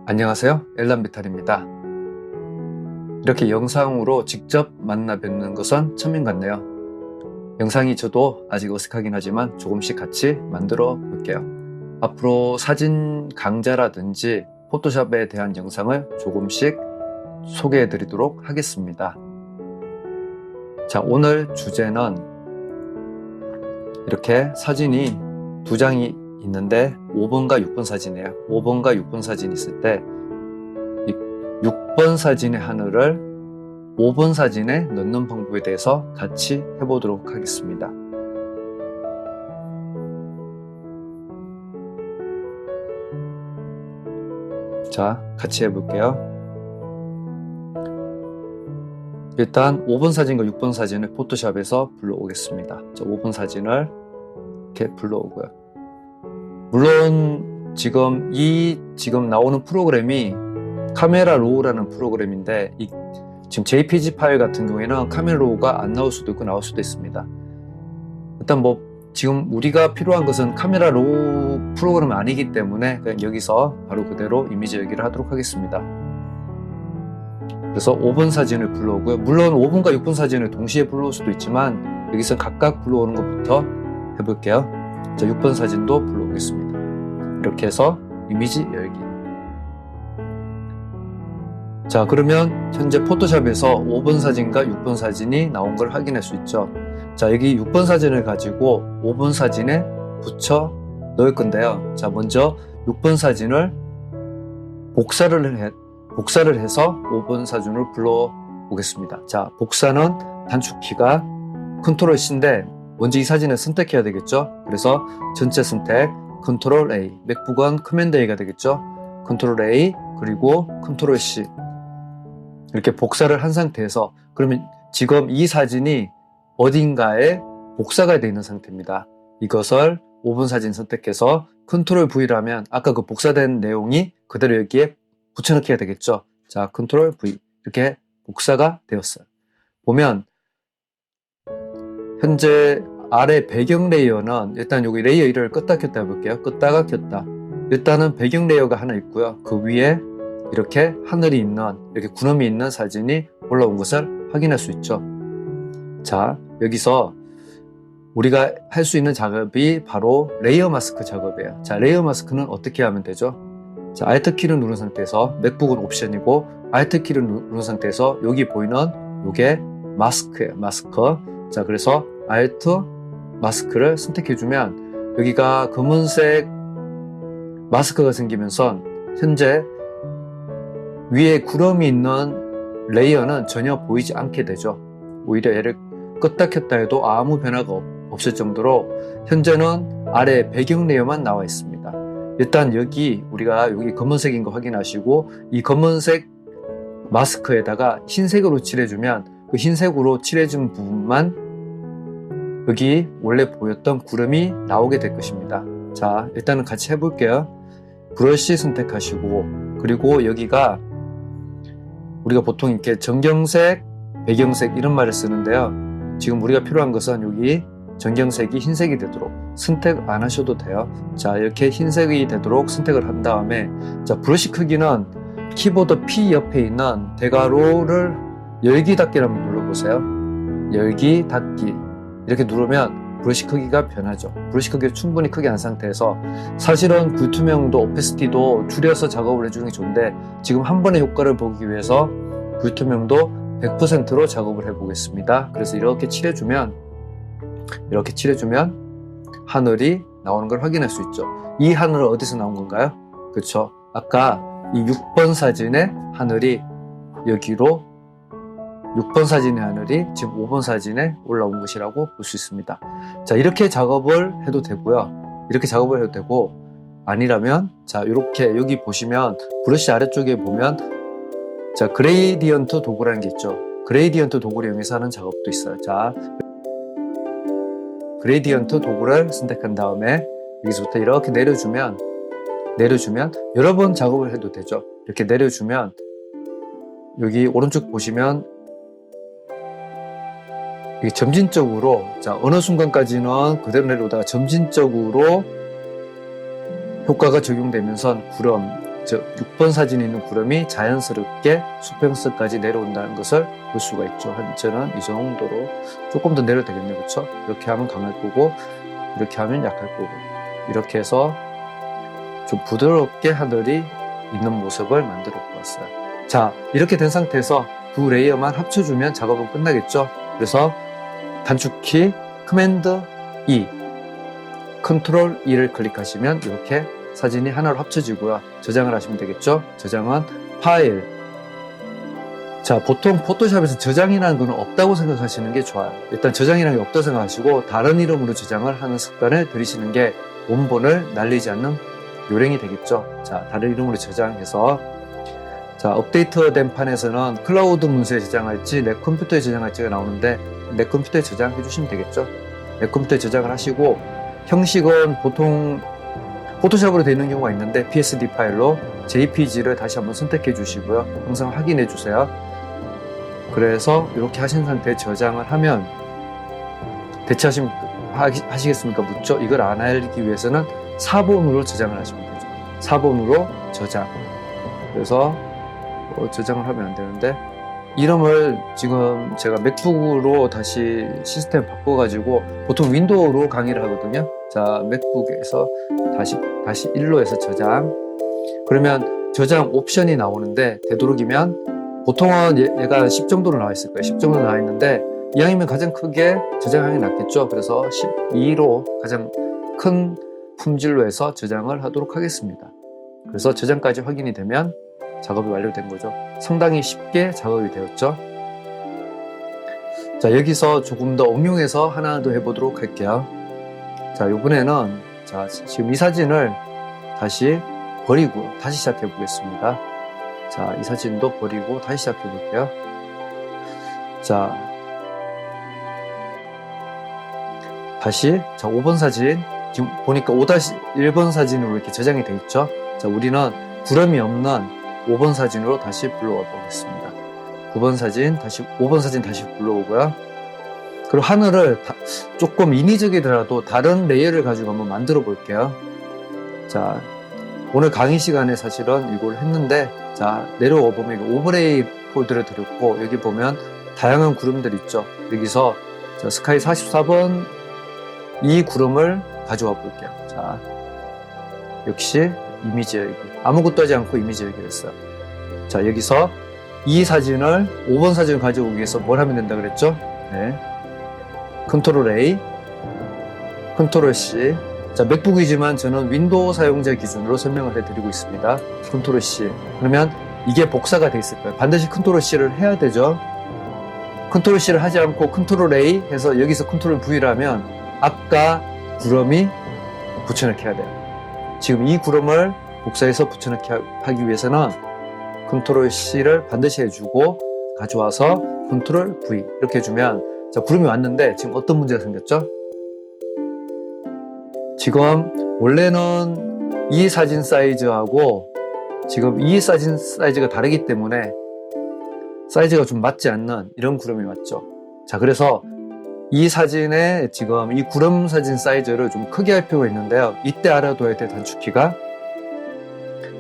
안녕하세요, 엘람비탈입니다. 이렇게 영상으로 직접 만나 뵙는 것은 처음인 것 같네요. 영상이 저도 아직 어색하긴 하지만 조금씩 같이 만들어 볼게요. 앞으로 사진 강좌라든지 포토샵에 대한 영상을 조금씩 소개해 드리도록 하겠습니다. 자, 오늘 주제는 이렇게 사진이 두 장이 있는데 5번과 6번 사진이에요. 5번과 6번 사진이 있을 때 6번 사진의 하늘을 5번 사진에 넣는 방법에 대해서 같이 해보도록 하겠습니다. 자, 같이 해볼게요. 일단 5번 사진과 6번 사진을 포토샵에서 불러오겠습니다. 자, 5번 사진을 이렇게 불러오고요. 물론 지금 나오는 프로그램이 카메라 로우라는 프로그램인데 지금 JPG 파일 같은 경우에는 카메라 로우가 안 나올 수도 있고 나올 수도 있습니다. 일단 지금 우리가 필요한 것은 카메라 로우 프로그램이 아니기 때문에 그냥 여기서 바로 그대로 이미지 열기를 하도록 하겠습니다. 그래서 5번 사진을 불러오고요. 물론 5번과 6번 사진을 동시에 불러올 수도 있지만 여기서 각각 불러오는 것부터 해볼게요. 자, 6번 사진도 불러오겠습니다. 이렇게 해서 이미지 열기. 자, 그러면 현재 포토샵에서 5번 사진과 6번 사진이 나온 걸 확인할 수 있죠. 자, 여기 6번 사진을 가지고 5번 사진에 붙여 넣을 건데요. 자, 먼저 6번 사진을 복사를 해서 5번 사진을 불러오겠습니다. 자, 복사는 단축키가 컨트롤 C인데 먼저 이 사진을 선택해야 되겠죠. 그래서 전체 선택, 컨트롤 A, 맥북은 커맨드 A가 되겠죠. 컨트롤 A, 그리고 컨트롤 C. 이렇게 복사를 한 상태에서, 그러면 지금 이 사진이 어딘가에 복사가 되어 있는 상태입니다. 이것을 5번 사진 선택해서 컨트롤 V라면 아까 그 복사된 내용이 그대로 여기에 붙여넣기가 되겠죠. 자, 컨트롤 V. 이렇게 복사가 되었어요. 보면 현재 아래 배경 레이어는 일단 여기 레이어 1을 껐다 켰다 해볼게요. 껐다가 켰다. 일단은 배경 레이어가 하나 있고요. 그 위에 이렇게 하늘이 있는, 이렇게 구름이 있는 사진이 올라온 것을 확인할 수 있죠. 자, 여기서 우리가 할 수 있는 작업이 바로 레이어 마스크 작업이에요. 자, 레이어 마스크는 어떻게 하면 되죠? 자, Alt 키를 누른 상태에서, 맥북은 옵션이고 Alt 키를 누른 상태에서 여기 보이는 요게 마스크예요. 마스크. 자, 그래서 Alt 마스크를 선택해주면 여기가 검은색 마스크가 생기면서 현재 위에 구름이 있는 레이어는 전혀 보이지 않게 되죠. 오히려 얘를 껐다 켰다 해도 아무 변화가 없을 정도로 현재는 아래 배경 레이어만 나와 있습니다. 일단 우리가 여기 검은색인 거 확인하시고 이 검은색 마스크에다가 흰색으로 칠해주면 그 흰색으로 칠해준 부분만 여기 원래 보였던 구름이 나오게 될 것입니다. 자, 일단은 같이 해볼게요. 브러쉬 선택하시고, 그리고 여기가 우리가 보통 이렇게 정경색, 배경색 이런 말을 쓰는데요. 지금 우리가 필요한 것은 여기 정경색이 흰색이 되도록 선택 안 하셔도 돼요. 자, 이렇게 흰색이 되도록 선택을 한 다음에, 자, 브러쉬 크기는 키보드 P 옆에 있는 대괄호를 열기 닫기를 한번 눌러보세요. 열기 닫기. 이렇게 누르면 브러쉬 크기가 변하죠. 브러쉬 크기를 충분히 크게 한 상태에서 사실은 불투명도, 오페시티도 줄여서 작업을 해주는 게 좋은데 지금 한 번의 효과를 보기 위해서 불투명도 100%로 작업을 해보겠습니다. 그래서 이렇게 칠해주면 하늘이 나오는 걸 확인할 수 있죠. 이 하늘은 어디서 나온 건가요? 그렇죠. 아까 이 6번 사진의 하늘이 여기로 6번 사진의 하늘이 지금 5번 사진에 올라온 것이라고 볼 수 있습니다. 자, 이렇게 작업을 해도 되고요. 이렇게 작업을 해도 되고, 아니라면, 자, 이렇게 여기 보시면 브러쉬 아래쪽에 보면, 자, 그레이디언트 도구라는 게 있죠. 그레이디언트 도구를 이용해서 하는 작업도 있어요. 자, 그레이디언트 도구를 선택한 다음에 여기서부터 이렇게 내려주면 여러 번 작업을 해도 되죠. 이렇게 내려주면 여기 오른쪽 보시면 이게 점진적으로, 자, 어느 순간까지는 그대로 내려오다가 점진적으로 효과가 적용되면서 구름, 즉 6번 사진에 있는 구름이 자연스럽게 수평선까지 내려온다는 것을 볼 수가 있죠. 저는 이 정도로 조금 더 내려도 되겠네요. 그렇죠? 이렇게 하면 강할 거고 이렇게 하면 약할 거고 이렇게 해서 좀 부드럽게 하늘이 있는 모습을 만들어 보았어요. 자, 이렇게 된 상태에서 두 레이어만 합쳐주면 작업은 끝나겠죠. 그래서 단축키 커맨드 E, 컨트롤 E를 클릭하시면 이렇게 사진이 하나로 합쳐지고요. 저장을 하시면 되겠죠. 저장은 파일. 자, 보통 포토샵에서 저장이라는 건 없다고 생각하시는 게 좋아요. 일단 저장이라는 게 없다고 생각하시고 다른 이름으로 저장을 하는 습관을 들이시는 게 원본을 날리지 않는 요령이 되겠죠. 자, 다른 이름으로 저장해서 자, 업데이트된 판에서는 클라우드 문서에 저장할지 내 컴퓨터에 저장할지가 나오는데 내 컴퓨터에 저장해 주시면 되겠죠. 내 컴퓨터에 저장을 하시고 형식은 보통 포토샵으로 되어 있는 경우가 있는데 PSD 파일로 JPG를 다시 한번 선택해 주시고요. 항상 확인해 주세요. 그래서 이렇게 하신 상태에 저장을 하면 대체하시겠습니까? 묻죠. 이걸 안 알기 위해서는 4번으로 저장을 하시면 되죠. 4번으로 저장. 그래서 저장을 하면 안 되는데 이름을 지금 제가 맥북으로 다시 시스템 바꿔가지고 보통 윈도우로 강의를 하거든요. 자, 맥북에서 다시 일로 해서 저장. 그러면 저장 옵션이 나오는데 되도록이면 보통은 얘가 10 정도로 나와 있을 거예요. 10 정도 나와 있는데 이왕이면 가장 크게 저장하는 게 낫겠죠. 그래서 12로 가장 큰 품질로 해서 저장을 하도록 하겠습니다. 그래서 저장까지 확인이 되면 작업이 완료된 거죠. 상당히 쉽게 작업이 되었죠. 자, 여기서 조금 더 응용해서 하나 더 해보도록 할게요. 자, 이번에는 자, 지금 이 사진을 다시 버리고 다시 시작해 보겠습니다. 자, 이 사진도 버리고 다시 시작해 볼게요. 자, 다시 자, 5번 사진 지금 보니까 5-1번 사진으로 이렇게 저장이 되어 있죠. 자, 우리는 구름이 없는 5번 사진으로 다시 불러와 보겠습니다. 9번 사진, 다시 5번 사진 다시 불러오고요. 그리고 하늘을 조금 인위적이더라도 다른 레이어를 가지고 한번 만들어 볼게요. 자, 오늘 강의 시간에 사실은 이걸 했는데, 자, 내려와 보면 오버레이 폴더를 드렸고, 여기 보면 다양한 구름들 있죠. 여기서 자, 스카이 44번 이 구름을 가져와 볼게요. 자, 역시 이미지 열기. 아무것도 하지 않고 이미지 열기를 했어요. 자, 여기서 이 사진을 5번 사진을 가져오기 위해서 뭘 하면 된다 그랬죠? 네. 컨트롤 A, 컨트롤 C. 자, 맥북이지만 저는 윈도우 사용자 기준으로 설명을 해드리고 있습니다. 컨트롤 C. 그러면 이게 복사가 돼 있을 거예요. 반드시 컨트롤 C를 해야 되죠. 컨트롤 C를 하지 않고 컨트롤 A 해서 여기서 컨트롤 V를 하면 아까 구름이 붙여넣기 해야 돼요. 지금 이 구름을 복사해서 붙여넣기 하기 위해서는 컨트롤 C를 반드시 해주고 가져와서 컨트롤 V 이렇게 해주면 자, 구름이 왔는데 지금 어떤 문제가 생겼죠? 지금 원래는 이 사진 사이즈하고 지금 이 사진 사이즈가 다르기 때문에 사이즈가 좀 맞지 않는 이런 구름이 왔죠. 자, 그래서 이 사진에 지금 이 구름 사진 사이즈를 좀 크게 할 필요가 있는데요. 이때 알아둬야 될 단축키가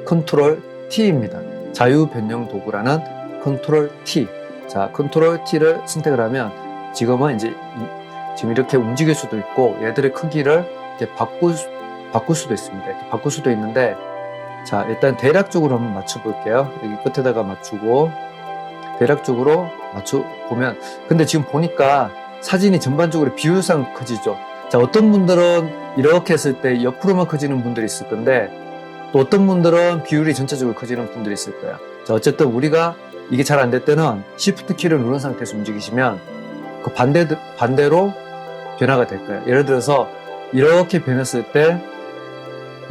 컨트롤 T입니다. 자유 변형 도구라는 컨트롤 T. 자, 컨트롤 T를 선택을 하면 지금은 이제 지금 이렇게 움직일 수도 있고 얘들의 크기를 이렇게 바꿀 수도 있습니다. 이렇게 바꿀 수도 있는데 자, 일단 대략적으로 한번 맞춰 볼게요. 여기 끝에다가 맞추고 대략적으로 맞춰 보면 근데 지금 보니까 사진이 전반적으로 비율상 커지죠. 자, 어떤 분들은 이렇게 했을 때 옆으로만 커지는 분들이 있을 건데 또 어떤 분들은 비율이 전체적으로 커지는 분들이 있을 거예요. 자, 어쨌든 우리가 이게 잘 안 될 때는 Shift 키를 누른 상태에서 움직이시면 그 반대로 변화가 될 거예요. 예를 들어서 이렇게 변했을 때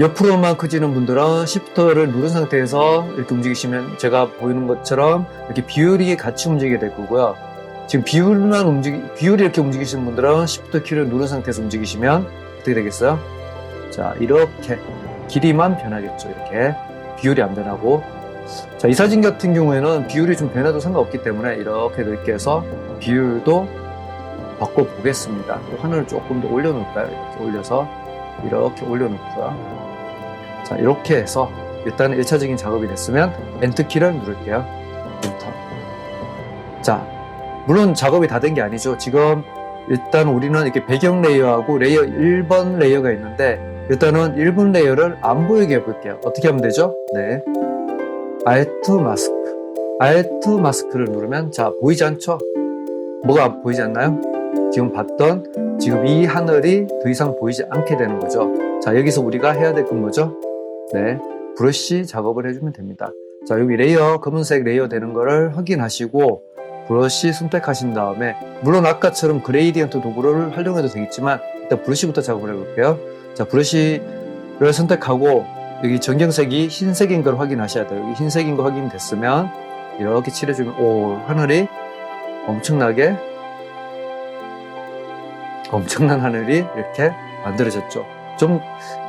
옆으로만 커지는 분들은 Shift를 누른 상태에서 이렇게 움직이시면 제가 보이는 것처럼 이렇게 비율이 같이 움직이게 될 거고요. 지금 비율이 이렇게 움직이시는 분들은 Shift 키를 누른 상태에서 움직이시면 어떻게 되겠어요? 자, 이렇게 길이만 변하겠죠. 이렇게 비율이 안 변하고 자, 이 사진 같은 경우에는 비율이 좀 변해도 상관없기 때문에 이렇게 넓게 해서 비율도 바꿔보겠습니다. 하늘을 조금 더 올려놓을까요? 이렇게 올려서 이렇게 올려놓고요. 자, 이렇게 해서 일단 1차적인 작업이 됐으면 엔터키를 누를게요. 엔터. 자, 물론 작업이 다 된 게 아니죠. 지금 일단 우리는 이렇게 배경 레이어하고 레이어 1번 레이어가 있는데 일단은 1번 레이어를 안 보이게 해볼게요. 어떻게 하면 되죠? 네, Alt 마스크. Alt 마스크를 누르면 자, 보이지 않죠? 뭐가 보이지 않나요? 지금 봤던 지금 이 하늘이 더 이상 보이지 않게 되는 거죠. 자, 여기서 우리가 해야 될 건 뭐죠? 네, 브러쉬 작업을 해주면 됩니다. 자, 여기 레이어, 검은색 레이어 되는 거를 확인하시고 브러쉬 선택하신 다음에 물론 아까처럼 그레이디언트 도구를 활용해도 되겠지만 일단 브러쉬부터 작업을 해볼게요. 자, 브러쉬를 선택하고 여기 전경색이 흰색인 걸 확인하셔야 돼요. 여기 흰색인 거 확인됐으면 이렇게 칠해주면 오, 하늘이 엄청난 하늘이 이렇게 만들어졌죠. 좀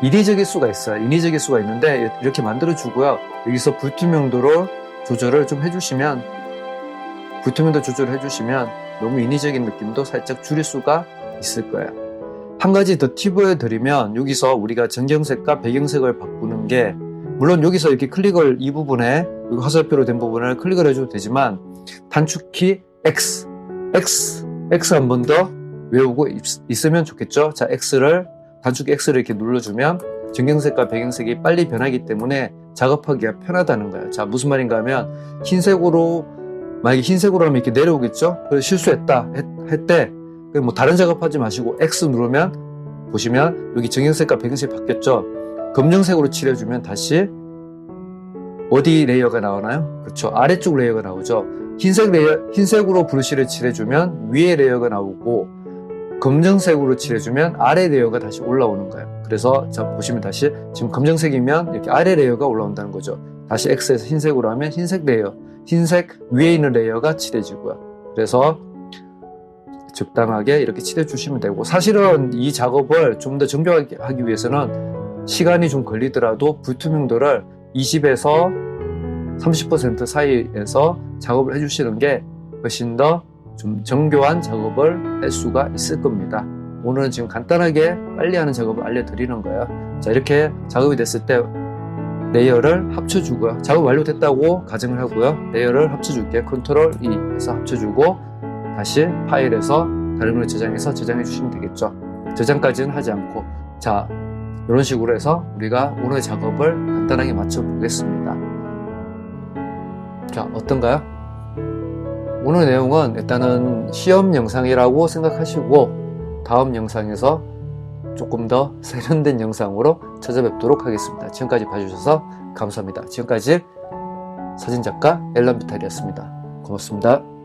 인위적일 수가 있어요. 인위적일 수가 있는데 이렇게 만들어주고요. 여기서 불투명도를 조절을 좀 해주시면 불투명도 조절을 해주시면 너무 인위적인 느낌도 살짝 줄일 수가 있을 거예요. 한 가지 더 팁을 드리면 여기서 우리가 전경색과 배경색을 바꾸는 게 물론 여기서 이렇게 클릭을 이 부분에 여기 화살표로 된 부분을 클릭을 해줘도 되지만 단축키 X 한 번 더 외우고 있으면 좋겠죠. 자, 단축키 X를 이렇게 눌러주면 전경색과 배경색이 빨리 변하기 때문에 작업하기가 편하다는 거예요. 자, 무슨 말인가 하면 만약에 흰색으로 하면 이렇게 내려오겠죠? 그래서 실수했다 했대. 뭐 다른 작업하지 마시고 X 누르면 보시면 여기 전경색과 배경색이 바뀌었죠? 검정색으로 칠해주면 다시 어디 레이어가 나오나요? 그렇죠. 아래쪽 레이어가 나오죠. 흰색으로 브러쉬를 칠해주면 위에 레이어가 나오고 검정색으로 칠해주면 아래 레이어가 다시 올라오는 거예요. 그래서 자, 보시면 다시 지금 검정색이면 이렇게 아래 레이어가 올라온다는 거죠. 다시 X에서 흰색으로 하면 흰색 레이어, 흰색 위에 있는 레이어가 칠해지고요. 그래서 적당하게 이렇게 칠해주시면 되고 사실은 이 작업을 좀 더 정교하게 하기 위해서는 시간이 좀 걸리더라도 불투명도를 20에서 30% 사이에서 작업을 해주시는 게 훨씬 더 좀 정교한 작업을 할 수가 있을 겁니다. 오늘은 지금 간단하게 빨리 하는 작업을 알려드리는 거예요. 자, 이렇게 작업이 됐을 때 레이어를 합쳐주고요. 작업 완료됐다고 가정을 하고요. 레이어를 합쳐줄게요. 컨트롤 E 해서 합쳐주고 다시 파일에서 다른 걸 저장해서 저장해 주시면 되겠죠. 저장까지는 하지 않고 자, 이런 식으로 해서 우리가 오늘 작업을 간단하게 맞춰 보겠습니다. 자, 어떤가요? 오늘 내용은 일단은 시험 영상이라고 생각하시고 다음 영상에서 조금 더 세련된 영상으로 찾아뵙도록 하겠습니다. 지금까지 봐주셔서 감사합니다. 지금까지 사진작가 엘런 비탈이었습니다. 고맙습니다.